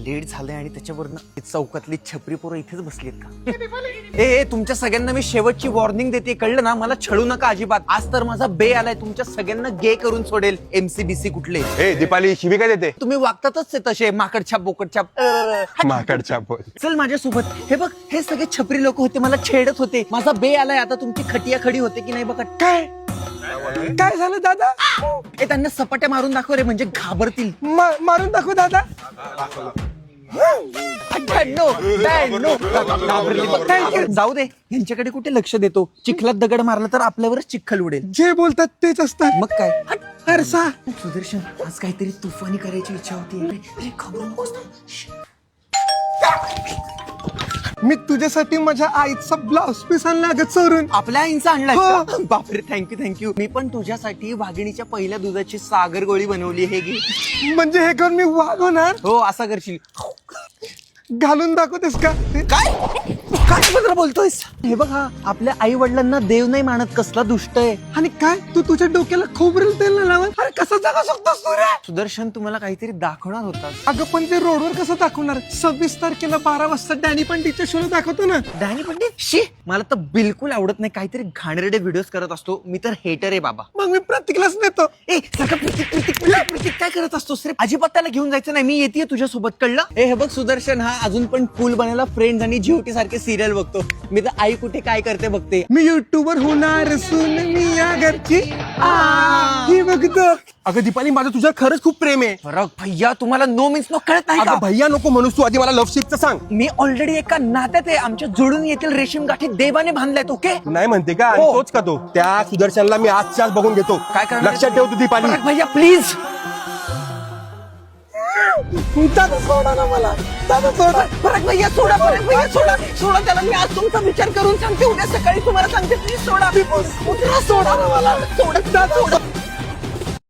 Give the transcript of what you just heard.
Late झालंय आणि त्याच्यावरनं चौकातली छपरी पोरं इथेच बसलीत का? ए तुमच्या सगळ्यांना मी शेवटची वॉर्निंग देते, कळलं ना? मला छळू नका अजिबात. आज तर माझा बे आलाय, तुमच्या सगळ्यांना गे करून सोडेल. MCBC कुठले ए दीपाली शिवी काय देते? तुम्ही वागतातच तसे माकडछाप बोकडछाप. माकडछाप बोल. चल माझ्यासोबत. हे बघ, हे सगळे छपरी लोक होते, मला छेडत होते. माझा बे आलाय, आता तुमची खटिया खडी होते की नाही बघा. काय काय झालं दादा? ए त्यांना सपाट्या मारून दाखव रे, म्हणजे घाबरतील. मारून दाखव दादा. जाऊ दे, यांच्याकडे कुठे लक्ष देतो. चिखलात दगड मारला तर आपल्यावरच चिखल उडेल. जे बोलतात तेच असतात. मग काय. अरसा सुदर्शन, आज काहीतरी तुफानी करायची इच्छा होती. अरे खबरू नकोस ना. मी तुझ्यासाठी माझ्या आईचा ब्लाउज पीस आणला ग चोरून. आपल्या आईंचा आणला हो. बापरे, थँक्यू. मी पण तुझ्यासाठी वाघिणीच्या पहिल्या दुधाची सागर गोळी बनवली. हे घे. म्हणजे हे करून मी वाघ होणार? हो, असा करशील. घालून दाखवतेस का? काय काय पत्र बोलतोयस? हे बघ, हा आपल्या आई वडिलांना देव नाही मानत, कसला दुष्ट आहे. आणि काय तू तुझ्या डोक्याला खोबरेल तेल नाही लावत? अरे कसं जगा शकतोस तू रे? सुदर्शन, तुम्हाला काहीतरी दाखवणार होतास. अगं पण ते रोडवर कसं दाखवणार? 26 तारखेला 12 वाजता डॅनी पंडितच्या शो दाखवतो ना. डॅनी पंडित? शी, मला तर बिलकुल आवडत नाही. काहीतरी घाणेरडे व्हिडिओ करत असतो. मी तर हेटर आहे बाबा. मग मी प्रत्येकालाच नेतो. ए सगळं प्रतीक काय करत असतोस रे? अजिबात त्याला घेऊन जायचं नाही. मी येते तुझ्यासोबत, कळलं? हे बघ सुदर्शन, हा अजून पण फुल बनायला फ्रेंड्स आणि जीवटी सारखे सिरियल बघतो. मी तर आई कुठे काय करते बघते. मी युट्यूबर होणार सून मी या घरची ही बघतो. अगं दीपाली, माझं तुझ्या खरंच खूप प्रेम आहे. फरक भैया, तुम्हाला नो मीन्स नो कळत नाही का? अगं भैया नको म्हणूस, तू आधी मला लव्ह शिपचं सांग. मी ऑलरेडी एका नात्यात आहे. आमच्या जोडून येथील रेशीम गाठी देवाने बांधल्यात. ओके, नाही म्हणते का? आणि हो. तोच का तो? त्या सुदर्शनला मी आजच्या आज बघून घेतो. काय करणार? लक्षात ठेव तू दीपाली. फरक भैया प्लीज. दादा सोडा ना मला. दादा सोडा. फरक भैया सोडा. फरक भैया सोडा त्याला. मी आज तुमचा विचार करून सांगते, उद्या सकाळी तुम्हाला सांगते. प्लीज सोडा. उद्या सोडा ना मला. सोडा.